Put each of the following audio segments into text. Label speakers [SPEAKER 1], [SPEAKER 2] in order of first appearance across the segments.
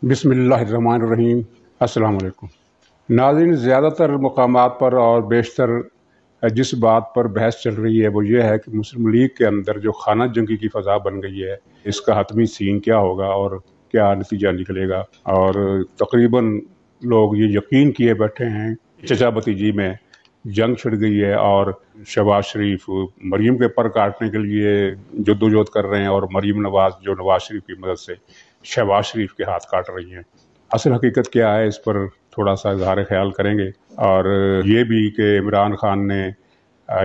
[SPEAKER 1] بسم اللہ الرحمن الرحیم۔ السلام علیکم ناظرین، زیادہ تر مقامات پر اور بیشتر جس بات پر بحث چل رہی ہے وہ یہ ہے کہ مسلم لیگ کے اندر جو خانہ جنگی کی فضا بن گئی ہے، اس کا حتمی سین کیا ہوگا اور کیا نتیجہ نکلے گا۔ اور تقریباً لوگ یہ یقین کیے بیٹھے ہیں چچا بھتیجی میں جنگ چھڑ گئی ہے اور شہباز شریف مریم کے پر کاٹنے کے لیے جدوجہد کر رہے ہیں اور مریم نواز جو نواز شریف کی مدد سے شہباز شریف کے ہاتھ کاٹ رہی ہیں۔ اصل حقیقت کیا ہے اس پر تھوڑا سا اظہار خیال کریں گے، اور یہ بھی کہ عمران خان نے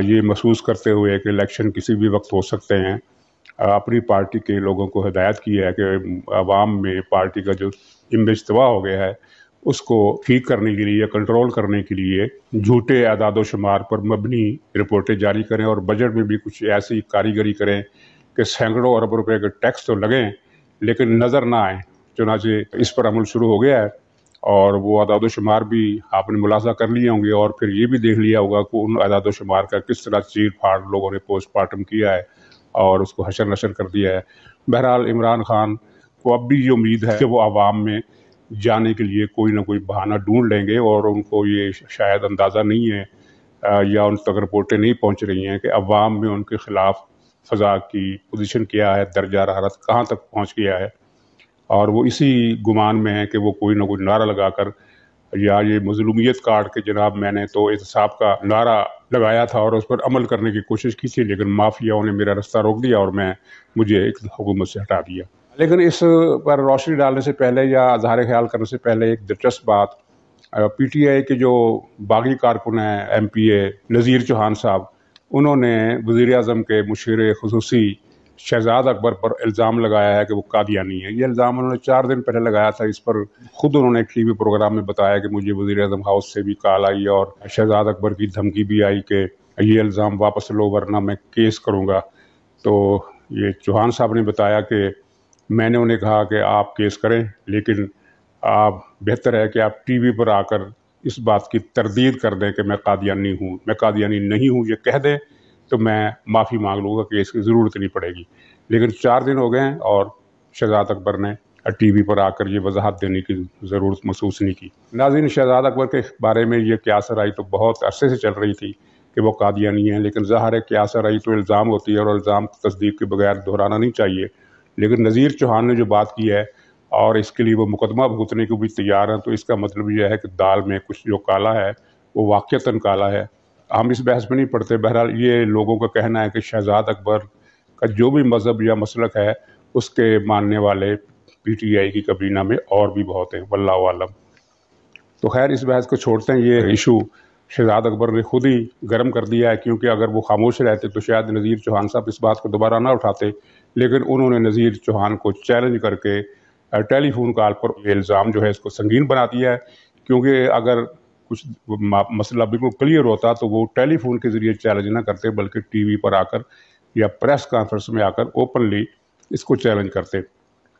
[SPEAKER 1] یہ محسوس کرتے ہوئے کہ الیکشن کسی بھی وقت ہو سکتے ہیں، اپنی پارٹی کے لوگوں کو ہدایت کی ہے کہ عوام میں پارٹی کا جو امیج تباہ ہو گیا ہے اس کو ٹھیک کرنے کے لیے، کنٹرول کرنے کے لیے جھوٹے اعداد و شمار پر مبنی رپورٹیں جاری کریں اور بجٹ میں بھی کچھ ایسی کاریگری کریں کہ سینکڑوں ارب روپے کے ٹیکس تو لگیں لیکن نظر نہ آئیں۔ چنانچہ اس پر عمل شروع ہو گیا ہے، اور وہ اعداد و شمار بھی آپ نے ملاحظہ کر لیے ہوں گے، اور پھر یہ بھی دیکھ لیا ہوگا کہ ان اعداد و شمار کا کس طرح چیر پھاڑ لوگوں نے پوسٹ مارٹم کیا ہے اور اس کو حشر نشر کر دیا ہے۔ بہرحال عمران خان کو اب بھی یہ امید ہے کہ وہ عوام میں جانے کے لیے کوئی نہ کوئی بہانہ ڈھونڈ لیں گے، اور ان کو یہ شاید اندازہ نہیں ہے یا ان تک رپورٹیں نہیں پہنچ رہی ہیں کہ عوام میں ان کے خلاف فضا کی پوزیشن کیا ہے، درجہ حرارت کہاں تک پہنچ گیا ہے، اور وہ اسی گمان میں ہے کہ وہ کوئی نہ کوئی نعرہ لگا کر یا یہ مظلومیت کارڈ کے جناب میں نے تو احتساب کا نعرہ لگایا تھا اور اس پر عمل کرنے کی کوشش کی تھی، لیکن مافیاؤں نے میرا رستہ روک دیا اور مجھے ایک حکومت سے ہٹا دیا۔ لیکن اس پر روشنی ڈالنے سے پہلے یا اظہار خیال کرنے سے پہلے ایک دلچسپ بات، پی ٹی آئی کے جو باغی کارکن ہیں ایم پی اے نذیر چوہان صاحب، انہوں نے وزیر اعظم کے مشیر خصوصی شہزاد اکبر پر الزام لگایا ہے کہ وہ قادیانی ہے۔ یہ الزام انہوں نے 4 دن پہلے لگایا تھا۔ اس پر خود انہوں نے ایک ٹی وی پروگرام میں بتایا کہ مجھے وزیر اعظم ہاؤس سے بھی کال آئی اور شہزاد اکبر کی دھمکی بھی آئی کہ یہ الزام واپس لو ورنہ میں کیس کروں گا۔ تو یہ چوہان صاحب نے بتایا کہ میں نے انہیں کہا کہ آپ کیس کریں، لیکن آپ بہتر ہے کہ آپ ٹی وی پر آ کر اس بات کی تردید کر دیں کہ میں قادیانی ہوں۔ میں قادیانی نہیں ہوں یہ کہہ دیں تو میں معافی مانگ لوں گا کہ اس کی ضرورت نہیں پڑے گی۔ لیکن 4 دن ہو گئے ہیں اور شہزاد اکبر نے ٹی وی پر آ کر یہ وضاحت دینے کی ضرورت محسوس نہیں کی۔ ناظرین، شہزاد اکبر کے بارے میں یہ قیاس آرائی تو بہت عرصے سے چل رہی تھی کہ وہ قادیانی ہیں، لیکن ظاہر ہے قیاس آرائی تو الزام ہوتی ہے اور الزام تصدیق کے بغیر دہرانا نہیں چاہیے۔ لیکن نذیر چوہان نے جو بات کی ہے اور اس کے لیے وہ مقدمہ بھگتنے کو بھی تیار ہیں، تو اس کا مطلب یہ ہے کہ دال میں کچھ جو کالا ہے وہ واقعتاً کالا ہے۔ ہم اس بحث میں نہیں پڑتے۔ بہرحال یہ لوگوں کا کہنا ہے کہ شہزاد اکبر کا جو بھی مذہب یا مسلک ہے اس کے ماننے والے پی ٹی آئی کی کابینہ میں اور بھی بہت ہیں، واللہ عالم۔ تو خیر اس بحث کو چھوڑتے ہیں، یہ ایشو شہزاد اکبر نے خود ہی گرم کر دیا ہے، کیونکہ اگر وہ خاموش رہتے تو شاید نذیر چوہان صاحب اس بات کو دوبارہ نہ اٹھاتے، لیکن انہوں نے نذیر چوہان کو چیلنج کر کے ٹیلی فون کال پر یہ الزام جو ہے اس کو سنگین بنا دیا ہے، کیونکہ اگر کچھ مسئلہ بالکل کلیئر ہوتا تو وہ ٹیلی فون کے ذریعے چیلنج نہ کرتے بلکہ ٹی وی پر آ کر یا پریس کانفرنس میں آ کر اوپنلی اس کو چیلنج کرتے۔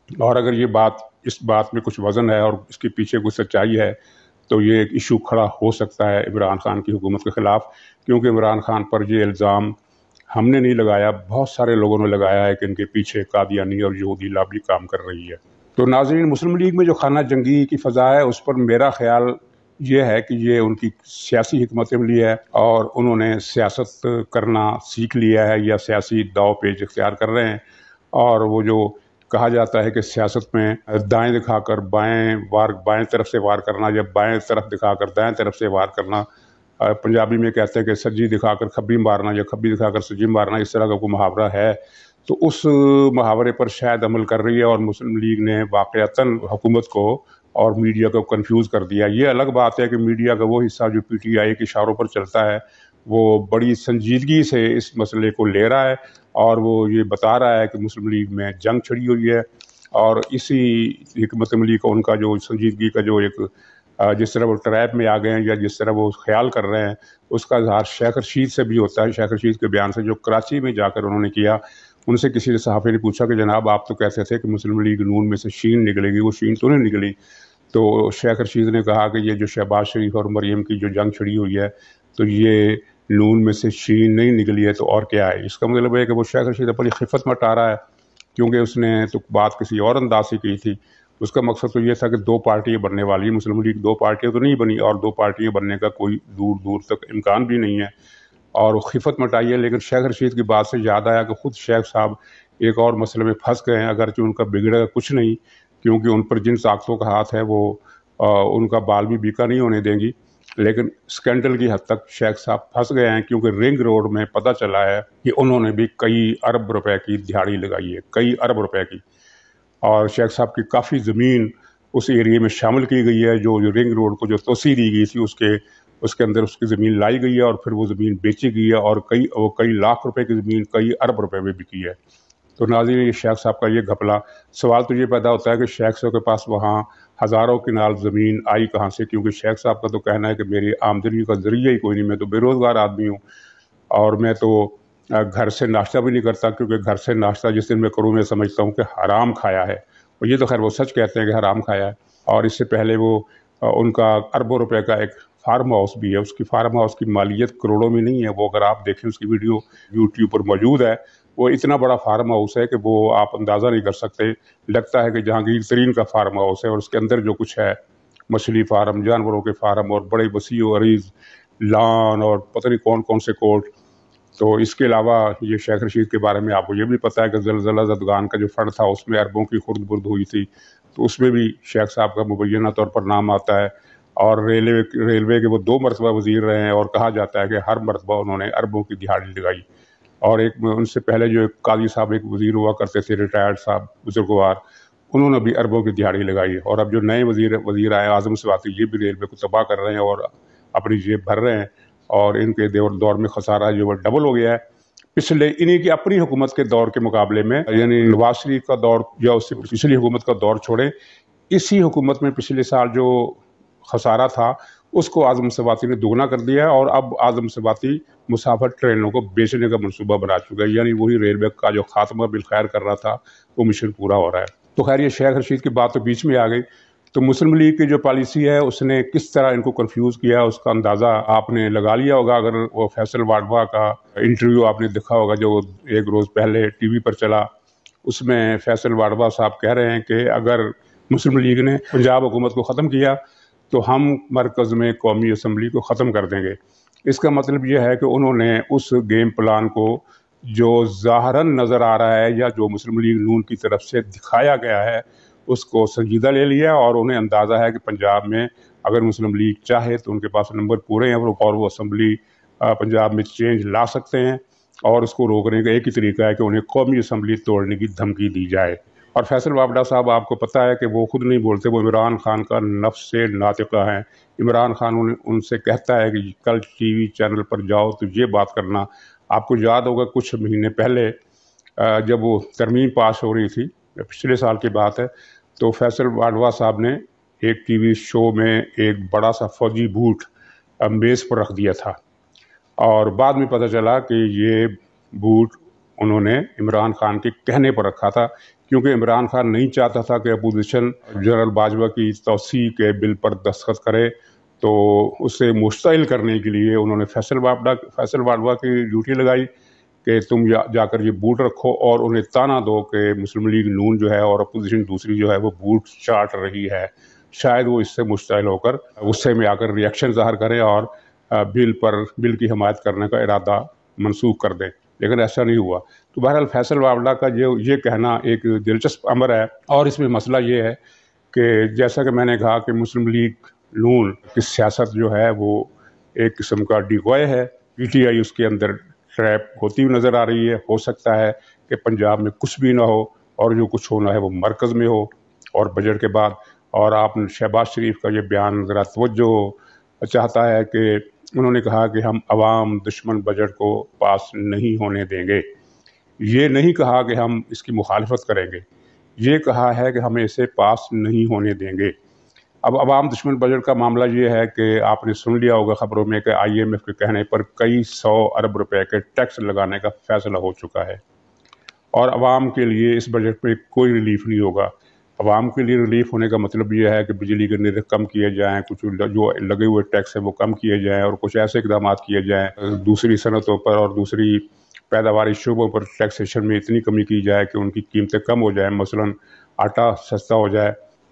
[SPEAKER 1] اور اگر یہ اس بات میں کچھ وزن ہے اور اس کے پیچھے کچھ سچائی ہے تو یہ ایک ایشو کھڑا ہو سکتا ہے عمران خان کی حکومت کے خلاف، کیونکہ عمران خان پر یہ الزام ہم نے نہیں لگایا، بہت سارے لوگوں نے لگایا ہے کہ ان کے پیچھے قادیانی اور یہودی لابی کام کر رہی ہے۔ تو ناظرین، مسلم لیگ میں جو خانہ جنگی کی فضا ہے اس پر میرا خیال یہ ہے کہ یہ ان کی سیاسی حکمت عملی ہے اور انہوں نے سیاست کرنا سیکھ لیا ہے یا سیاسی داؤ پیچ اختیار کر رہے ہیں، اور وہ جو کہا جاتا ہے کہ سیاست میں دائیں دکھا کر بائیں طرف سے وار کرنا یا بائیں طرف دکھا کر دائیں طرف سے وار کرنا، پنجابی میں کہتے ہیں کہ سجی دکھا کر کھبی مارنا یا کھبی دکھا کر سجی مارنا، اس طرح کا کوئی محاورہ ہے، تو اس محاورے پر شاید عمل کر رہی ہے اور مسلم لیگ نے واقعتاً حکومت کو اور میڈیا کو کنفیوز کر دیا۔ یہ الگ بات ہے کہ میڈیا کا وہ حصہ جو پی ٹی آئی کے اشاروں پر چلتا ہے وہ بڑی سنجیدگی سے اس مسئلے کو لے رہا ہے اور وہ یہ بتا رہا ہے کہ مسلم لیگ میں جنگ چھڑی ہوئی ہے، اور اسی حکمت عملی کو ان کا جو سنجیدگی کا جو ایک جس طرح وہ ٹریپ میں آ گئے ہیں یا جس طرح وہ خیال کر رہے ہیں اس کا اظہار شیخ رشید سے بھی ہوتا ہے۔ شیخ رشید کے بیان سے جو کراچی میں جا کر انہوں نے کیا، ان سے کسی صحافی نے پوچھا کہ جناب آپ تو کہتے تھے کہ مسلم لیگ نون میں سے شین نکلے گی، وہ شین تو نہیں نکلی۔ تو شیخ رشید نے کہا کہ یہ جو شہباز شریف اور مریم کی جو جنگ چھڑی ہوئی ہے تو یہ نون میں سے شین نہیں نکلی ہے تو اور کیا ہے؟ اس کا مطلب ہے کہ وہ شیخ رشید اپنی خفت میں ٹا رہا ہے، کیونکہ اس نے تو بات کسی اور انداز سے کی تھی، اس کا مقصد تو یہ تھا کہ 2 پارٹیاں بننے والی ہیں، مسلم لیگ 2 پارٹیاں تو نہیں بنی، اور 2 پارٹیاں بننے کا کوئی دور دور تک امکان بھی نہیں ہے، اور وہ خفت مٹائی ہے۔ لیکن شیخ رشید کی بات سے یاد آیا کہ خود شیخ صاحب ایک اور مسئلے میں پھنس گئے ہیں، اگرچہ ان کا بگڑے گا کچھ نہیں، کیونکہ ان پر جن طاقتوں کا ہاتھ ہے وہ ان کا بال بھی بیکا نہیں ہونے دیں گی، لیکن اسکینڈل کی حد تک شیخ صاحب پھنس گئے ہیں، کیونکہ رنگ روڈ میں پتہ چلا ہے کہ انہوں نے بھی کئی ارب روپے کی دہاڑی لگائی ہے، کئی ارب روپے کی، اور شیخ صاحب کی کافی زمین اس ایریے میں شامل کی گئی ہے، جو رنگ روڈ کو جو توسیع دی گئی تھی اس کے اندر اس کی زمین لائی گئی ہے، اور پھر وہ زمین بیچی گئی ہے، اور کئی لاکھ روپے کی زمین کئی ارب روپے میں بکی ہے۔ تو ناظرین، یہ شیخ صاحب کا یہ گھپلا، سوال تو یہ پیدا ہوتا ہے کہ شیخ صاحب کے پاس وہاں ہزاروں کنال زمین آئی کہاں سے، کیونکہ شیخ صاحب کا تو کہنا ہے کہ میری آمدنی کا ذریعہ ہی کوئی نہیں، میں تو بے روزگار آدمی ہوں، اور میں تو گھر سے ناشتہ بھی نہیں کرتا، کیونکہ گھر سے ناشتہ جس دن میں کروں میں سمجھتا ہوں کہ حرام کھایا ہے، اور یہ تو خیر وہ سچ کہتے ہیں کہ حرام کھایا ہے۔ اور اس سے پہلے وہ ان کا اربوں روپے کا ایک فارم ہاؤس بھی ہے، اس کی فارم ہاؤس کی مالیت کروڑوں میں نہیں ہے، وہ اگر آپ دیکھیں اس کی ویڈیو یوٹیوب پر موجود ہے، وہ اتنا بڑا فارم ہاؤس ہے کہ وہ آپ اندازہ نہیں کر سکتے، لگتا ہے کہ جہانگیر ترین کا فارم ہاؤس ہے، اور اس کے اندر جو کچھ ہے، مچھلی فارم، جانوروں کے فارم، اور بڑے وسیع و عریض لان، اور پتہ نہیں کون کون سے کوٹ۔ تو اس کے علاوہ یہ شیخ رشید کے بارے میں آپ کو یہ بھی پتہ ہے کہ زلزلہ زدگان کا جو فنڈ تھا اس میں اربوں کی خرد برد ہوئی تھی، تو اس میں بھی شیخ صاحب کا مبینہ طور پر نام آتا ہے، اور ریلوے کے وہ 2 مرتبہ وزیر رہے ہیں، اور کہا جاتا ہے کہ ہر مرتبہ انہوں نے اربوں کی دہاڑی لگائی۔ اور ایک ان سے پہلے جو ایک قاضی صاحب ایک وزیر ہوا کرتے تھے، ریٹائرڈ صاحب بزرگوار، انہوں نے بھی اربوں کی دہاڑی لگائی، اور اب جو نئے وزیر آئے اعظم سواتی، یہ بھی ریلوے کو تباہ کر رہے ہیں اور اپنی جیب بھر رہے ہیں، اور ان کے دور میں خسارہ جو وہ ڈبل ہو گیا ہے پچھلے انہی کی اپنی حکومت کے دور کے مقابلے میں، یعنی نواز شریف کا دور یا اس سے پچھلی حکومت کا دور چھوڑیں، اسی حکومت میں پچھلے سال جو خسارہ تھا اس کو اعظم سواتی نے دگنا کر دیا ہے، اور اب اعظم سواتی مسافر ٹرینوں کو بیچنے کا منصوبہ بنا چکا ہے، یعنی وہی ریلوے کا جو خاتمہ بالخیر کر رہا تھا وہ مشن پورا ہو رہا ہے۔ تو خیر یہ شیخ رشید کی بات تو بیچ میں آ گئی، تو مسلم لیگ کی جو پالیسی ہے اس نے کس طرح ان کو کنفیوز کیا، اس کا اندازہ آپ نے لگا لیا ہوگا، اگر وہ فیصل واڈوا کا انٹرویو آپ نے دیکھا ہوگا جو ایک روز پہلے ٹی وی پر چلا، اس میں فیصل واڈوا صاحب کہہ رہے ہیں کہ اگر مسلم لیگ نے پنجاب حکومت کو ختم کیا تو ہم مرکز میں قومی اسمبلی کو ختم کر دیں گے۔ اس کا مطلب یہ ہے کہ انہوں نے اس گیم پلان کو جو ظاہراً نظر آ رہا ہے یا جو مسلم لیگ نون کی طرف سے دکھایا گیا ہے اس کو سنجیدہ لے لیا، اور انہیں اندازہ ہے کہ پنجاب میں اگر مسلم لیگ چاہے تو ان کے پاس نمبر پورے ہیں، اور وہ اسمبلی پنجاب میں چینج لا سکتے ہیں، اور اس کو روکنے کا ایک ہی طریقہ ہے کہ انہیں قومی اسمبلی توڑنے کی دھمکی دی جائے۔ اور فیصل واوڈا صاحب آپ کو پتہ ہے کہ وہ خود نہیں بولتے، وہ عمران خان کا نفس سے ناطقہ ہیں۔ عمران خان ان سے کہتا ہے کہ کل ٹی وی چینل پر جاؤ تو یہ بات کرنا۔ آپ کو یاد ہوگا کچھ مہینے پہلے جب وہ ترمیم پاس ہو رہی تھی، پچھلے سال کی بات ہے، تو فیصل واڈوا صاحب نے ایک ٹی وی شو میں ایک بڑا سا فوجی بوٹ میز پر رکھ دیا تھا، اور بعد میں پتہ چلا کہ یہ بوٹ انہوں نے عمران خان کے کہنے پر رکھا تھا، کیونکہ عمران خان نہیں چاہتا تھا کہ اپوزیشن جنرل باجوہ کی توسیع کے بل پر دستخط کرے، تو اسے مشتعل کرنے کے لیے انہوں نے فیصل واڈوا کی ڈیوٹی لگائی کہ تم جا کر یہ بوٹ رکھو، اور انہیں تانا دو کہ مسلم لیگ نون جو ہے اور اپوزیشن دوسری جو ہے وہ بوٹ چاٹ رہی ہے، شاید وہ اس سے مشتعل ہو کر غصے میں آ کر ریئیکشن ظاہر کریں اور بل کی حمایت کرنے کا ارادہ منسوخ کر دیں، لیکن ایسا نہیں ہوا۔ تو بہرحال فیصل واوڈا کا یہ کہنا ایک دلچسپ امر ہے، اور اس میں مسئلہ یہ ہے کہ جیسا کہ میں نے کہا کہ مسلم لیگ نون کی سیاست جو ہے وہ ایک قسم کا ڈیکوائے ہے، پی ٹی آئی اس کے اندر ٹریپ ہوتی ہوئی نظر آ رہی ہے۔ ہو سکتا ہے کہ پنجاب میں کچھ بھی نہ ہو، اور جو کچھ ہونا ہے وہ مرکز میں ہو، اور بجٹ کے بعد۔ اور آپ شہباز شریف کا یہ بیان ذرا توجہ چاہتا ہے کہ انہوں نے کہا کہ ہم عوام دشمن بجٹ کو پاس نہیں ہونے دیں گے۔ یہ نہیں کہا کہ ہم اس کی مخالفت کریں گے، یہ کہا ہے کہ ہمیں اسے پاس نہیں ہونے دیں گے۔ اب عوام دشمن بجٹ کا معاملہ یہ ہے کہ آپ نے سن لیا ہوگا خبروں میں کہ آئی ایم ایف کے کہنے پر کئی 100 ارب روپے کے ٹیکس لگانے کا فیصلہ ہو چکا ہے، اور عوام کے لیے اس بجٹ میں کوئی ریلیف نہیں ہوگا۔ عوام کے لیے ریلیف ہونے کا مطلب یہ ہے کہ بجلی کے نرخ کم کیے جائیں، کچھ جو لگے ہوئے ٹیکس ہیں وہ کم کیے جائیں، اور کچھ ایسے اقدامات کیے جائیں دوسری صنعتوں پر اور دوسری پیداواری شعبوں پر ٹیکسیشن میں اتنی کمی کی جائے کہ ان کی قیمتیں کم ہو جائیں، مثلاً آٹا سستا ہو جائے،